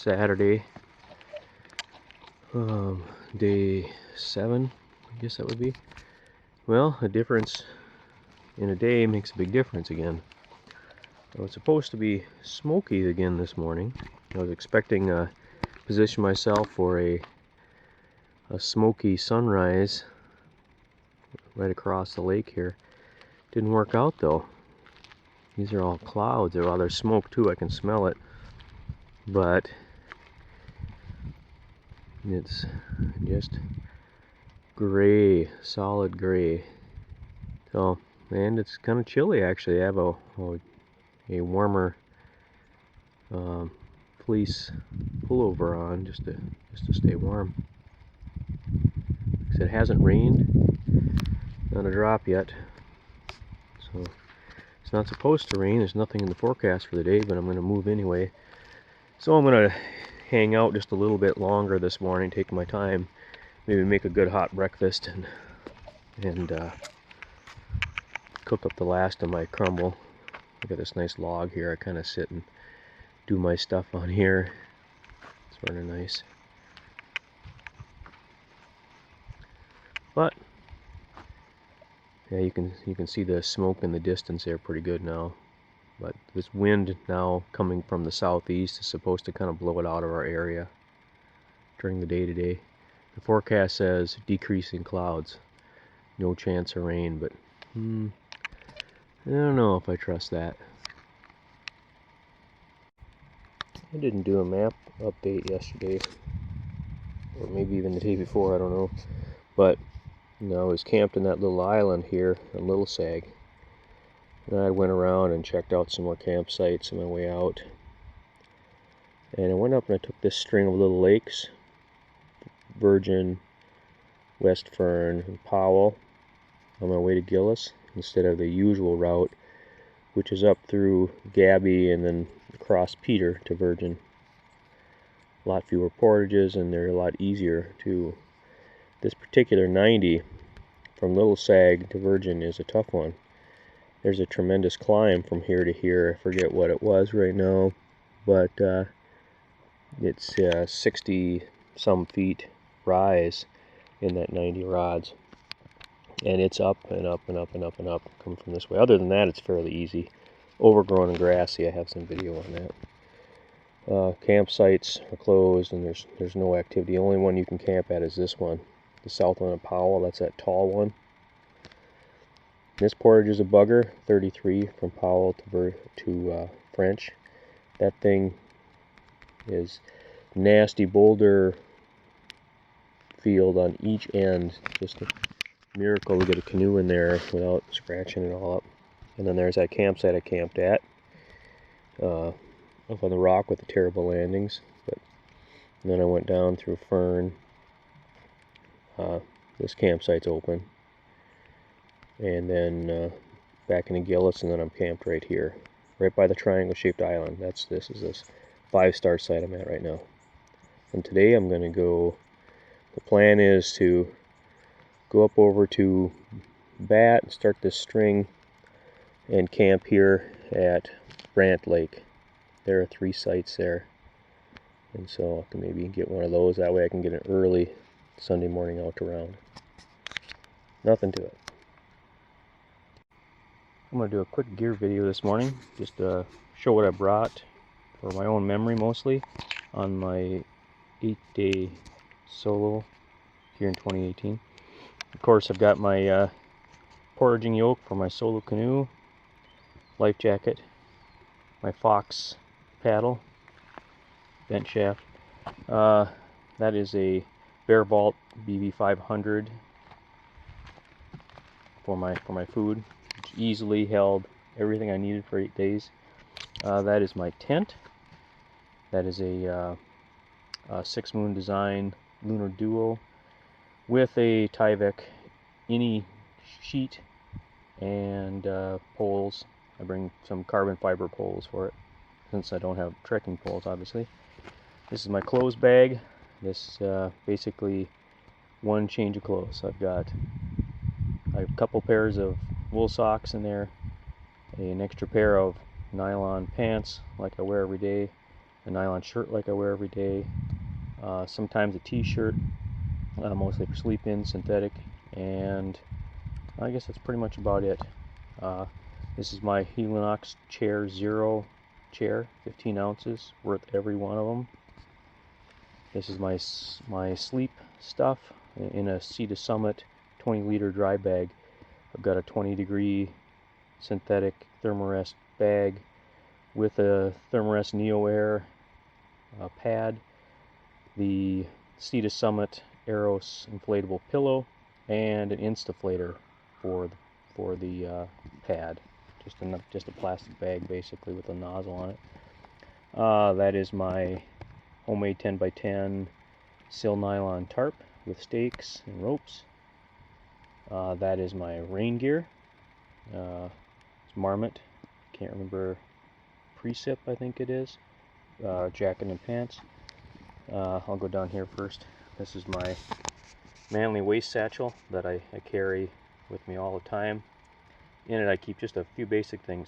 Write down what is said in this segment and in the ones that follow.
Saturday, day 7, I guess that would be. Well, a difference in a day makes a big difference again. So it's supposed to be smoky again this morning. I was expecting to position myself for a smoky sunrise right across the lake here. Didn't work out though. These are all clouds. Well, there's smoke too, I can smell it. But it's just gray, solid gray. So, and it's kind of chilly actually. I have a warmer fleece pullover on just to stay warm. It hasn't rained, not a drop yet. So it's not supposed to rain. There's nothing in the forecast for the day, but I'm going to move anyway. So I'm going to hang out just a little bit longer this morning, take my time, maybe make a good hot breakfast and cook up the last of my crumble. I got this nice log here. I kind of sit and do my stuff on here. It's very nice. But yeah, you can see the smoke in the distance there pretty good now. But this wind now coming from the southeast is supposed to kind of blow it out of our area during the day today. The forecast says decreasing clouds, no chance of rain, but I don't know if I trust that. I didn't do a map update yesterday, or maybe even the day before, I don't know. But I was camped in that little island here on Little Sag. And I went around and checked out some more campsites on my way out. And I went up and I took this string of little lakes, Virgin, West Fern, and Powell, on my way to Gillis, instead of the usual route, which is up through Gabby and then across Peter to Virgin. A lot fewer portages, and they're a lot easier too. This particular 90 from Little Sag to Virgin is a tough one. There's a tremendous climb from here to here. I forget what it was right now, but it's 60 some feet rise in that 90 rods, and it's up and up and up and up and up coming from this way. Other than that, it's fairly easy. Overgrown and grassy. I have some video on that. Campsites are closed and there's no activity. The only one you can camp at is this one, the south one of Powell. That's that tall one. This portage is a bugger, 33 from Powell to French. That thing is nasty boulder field on each end. Just a miracle to get a canoe in there without scratching it all up. And then there's that campsite I camped at, up on the rock with the terrible landings. And then I went down through Fern. This campsite's open. And then back into Gillis, and then I'm camped right here, right by the triangle-shaped island. This is this 5-star site I'm at right now. And today I'm going to go. The plan is to go up over to Bat and start this string and camp here at Brant Lake. There are 3 sites there, and so I can maybe get one of those. That way I can get an early Sunday morning out to round. Nothing to it. I'm going to do a quick gear video this morning, just to show what I brought for my own memory mostly on my 8-day solo here in 2018. Of course, I've got my portaging yoke for my solo canoe, life jacket, my Fox paddle, bent shaft. That is a Bear Vault BV500 for my food. Which easily held everything I needed for 8 days. That is my tent. That is a 6 Moon Design Lunar Duo with a Tyvek Ini sheet and poles. I bring some carbon fiber poles for it, since I don't have trekking poles, obviously. This is my clothes bag. This basically one change of clothes. I have a couple pairs of wool socks in there, an extra pair of nylon pants like I wear every day, a nylon shirt like I wear every day, sometimes a t-shirt, mostly for sleep-in, synthetic, and I guess that's pretty much about it. This is my Helinox Chair Zero chair, 15 ounces, worth every one of them. This is my sleep stuff in a Sea to Summit 20-liter dry bag. I've got a 20-degree synthetic Thermarest bag with a Thermarest Neo Air pad, the Sea to Summit Eros inflatable pillow, and an Instaflator for the pad. Just a plastic bag basically with a nozzle on it. That is my homemade 10x10 sil nylon tarp with stakes and ropes. That is my rain gear. It's Marmot, can't remember, Precip I think it is, jacket and pants. I'll go down here first. This is my manly waist satchel that I carry with me all the time. In it I keep just a few basic things,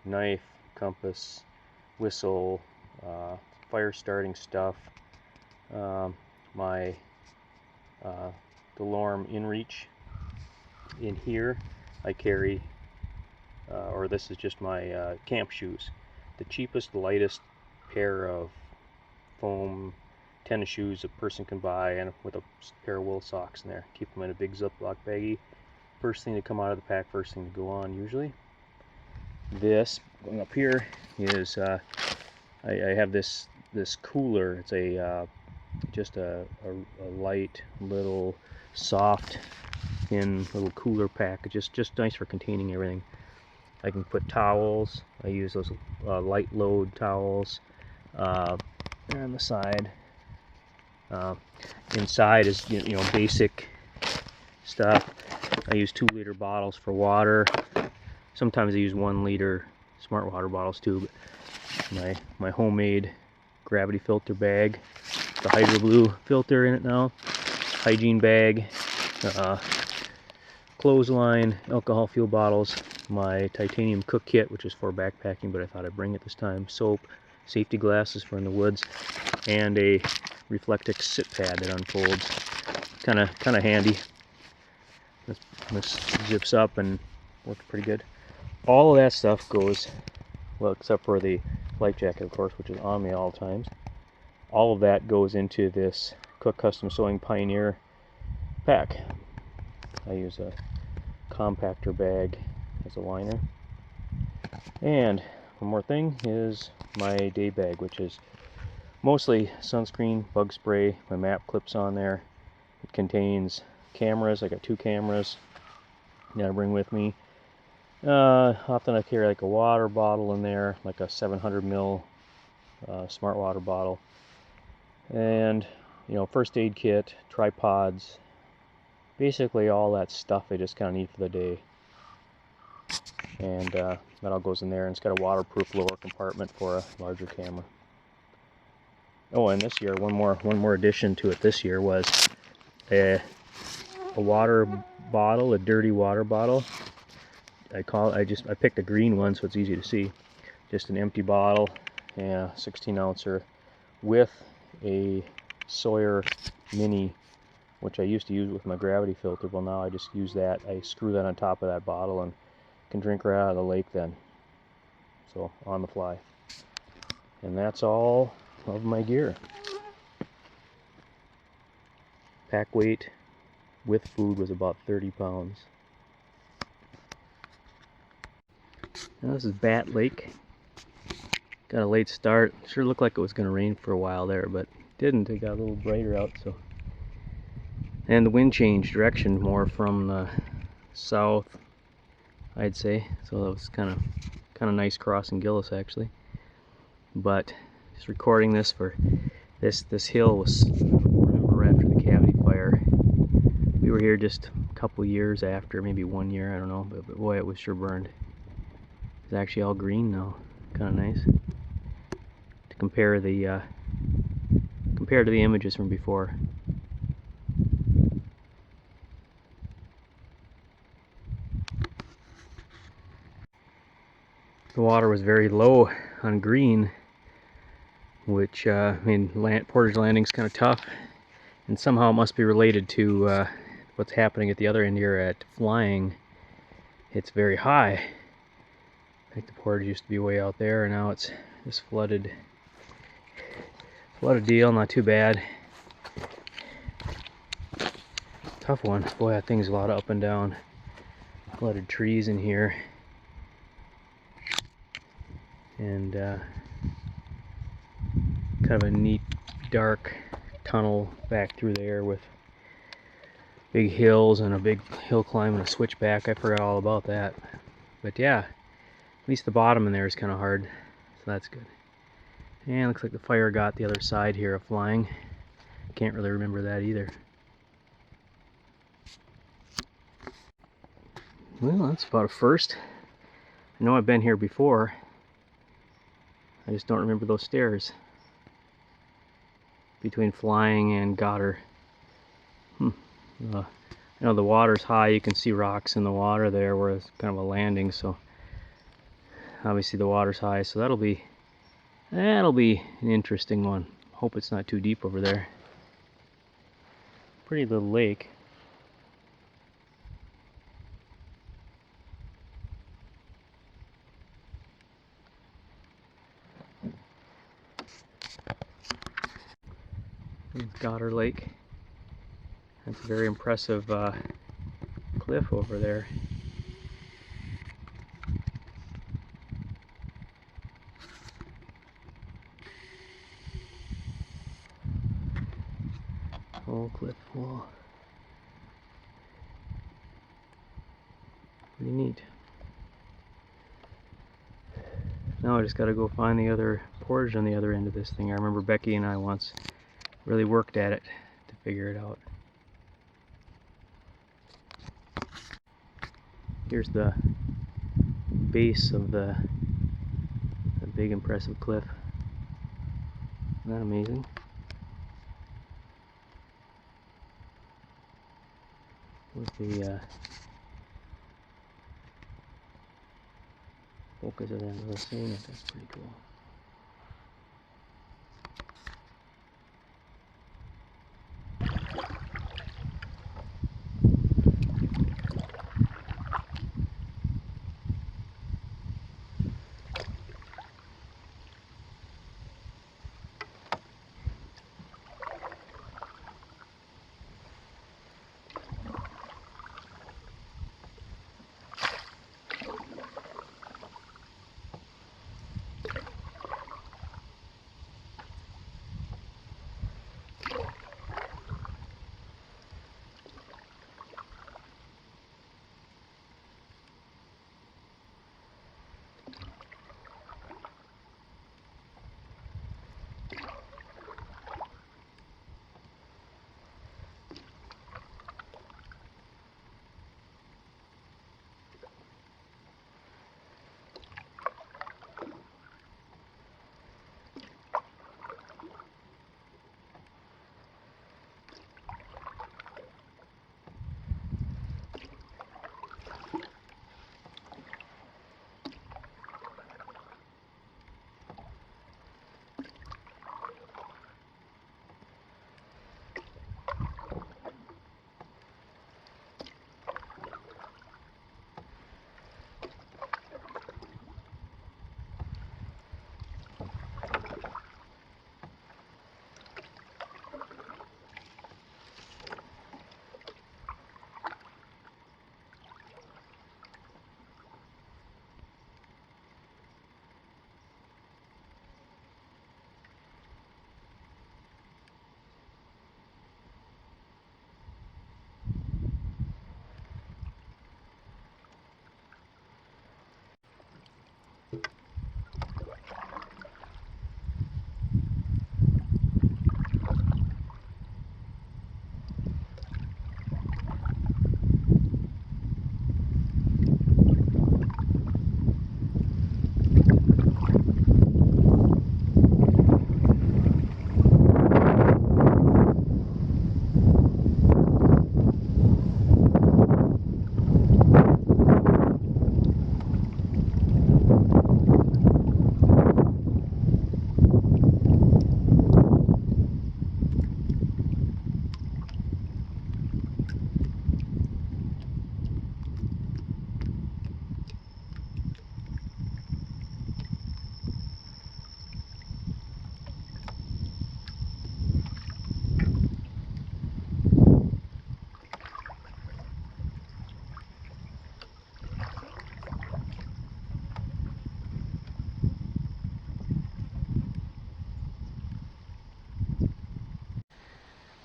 knife, compass, whistle, fire starting stuff, my DeLorme InReach. In here I carry, or this is just my camp shoes, the cheapest, lightest pair of foam tennis shoes a person can buy, and with a pair of wool socks in there. Keep them in a big Ziploc baggie. First thing to come out of the pack, first thing to go on usually. This going up here is I have this cooler. It's a just a light little soft thin little cooler pack. It's just nice for containing everything. I can put towels. I use those light load towels on the side. Inside is basic stuff. I use 2-liter bottles for water. Sometimes I use 1-liter smart water bottles too. But my homemade gravity filter bag, the Hydro Blue filter in it now. Hygiene bag, clothesline, alcohol fuel bottles, my titanium cook kit, which is for backpacking, but I thought I'd bring it this time. Soap, safety glasses for in the woods, and a Reflectix sit pad that unfolds. Kind of handy. This zips up and works pretty good. All of that stuff goes, well, except for the life jacket, of course, which is on me all times. All of that goes into this Cook Custom Sewing Pioneer pack. I use a compactor bag as a liner. And one more thing is my day bag, which is mostly sunscreen, bug spray, my map clips on there. It contains cameras. I got 2 cameras that I bring with me. Often I carry like a water bottle in there, like a 700 ml smart water bottle, and first aid kit, tripods, basically all that stuff I just kind of need for the day. And that all goes in there, and it's got a waterproof lower compartment for a larger camera. Oh, and this year, one more addition to it this year was a water bottle, a dirty water bottle. I picked a green one so it's easy to see. Just an empty bottle, and a 16-ouncer with a Sawyer Mini, which I used to use with my gravity filter. Well, now I just use that. I screw that on top of that bottle and can drink right out of the lake then. So on the fly. And that's all of my gear. Pack weight with food was about 30 pounds. Now this is Bat Lake. Got a late start. Sure looked like it was going to rain for a while there, but it didn't. It got a little brighter out. So, and the wind changed direction more from the south, I'd say. So that was kind of nice crossing Gillis actually. But just recording this for this hill was, remember, after the cavity fire. We were here just a couple years after, maybe 1 year, I don't know, but boy, it was sure burned. It's actually all green now, kind of nice to compare to the images from before. The water was very low on green which I mean, portage landing's kind of tough, and somehow it must be related to what's happening at the other end here at flying. It's very high. I think the portage used to be way out there, and now it's this flooded deal. Not too bad. Tough one. Boy, that thing's a lot of up and down. Flooded trees in here, and kind of a neat dark tunnel back through there with big hills and a big hill climb and a switchback. I forgot all about that. But yeah, at least the bottom in there is kind of hard, so that's good. And looks like the fire got the other side here of flying. Can't really remember that either. Well, that's about a first. I know I've been here before. I just don't remember those stairs between flying and Goddard. I know the water's high. You can see rocks in the water there where it's kind of a landing, so obviously the water's high, so that'll be an interesting one. Hope it's not too deep over there. Pretty little lake. Goddard Lake. That's a very impressive cliff over there. Whole cliff wall. Pretty neat. Now I just got to go find the other portage on the other end of this thing. I remember Becky and I once really worked at it to figure it out. Here's the base of the big impressive cliff. Isn't that amazing? With the focus of that little seeing it, that's pretty cool.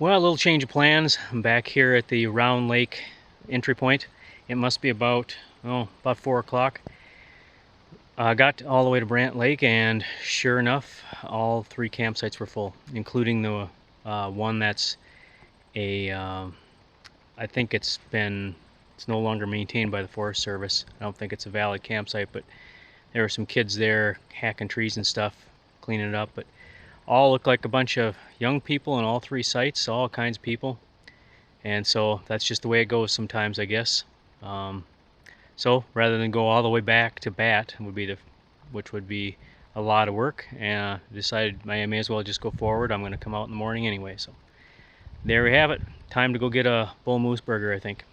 Well, a little change of plans. I'm back here at the Round Lake entry point. It must be about 4 o'clock. I got all the way to Brant Lake, and sure enough, all 3 campsites were full, including the one that's I think it's no longer maintained by the Forest Service. I don't think it's a valid campsite, but there were some kids there hacking trees and stuff, cleaning it up. But all looked like a bunch of young people in all 3 sites, all kinds of people. And so that's just the way it goes sometimes, I guess. So rather than go all the way back to Bat, which would be a lot of work, and decided I may as well just go forward. I'm going to come out in the morning anyway. So there we have it. Time to go get a bull moose burger, I think.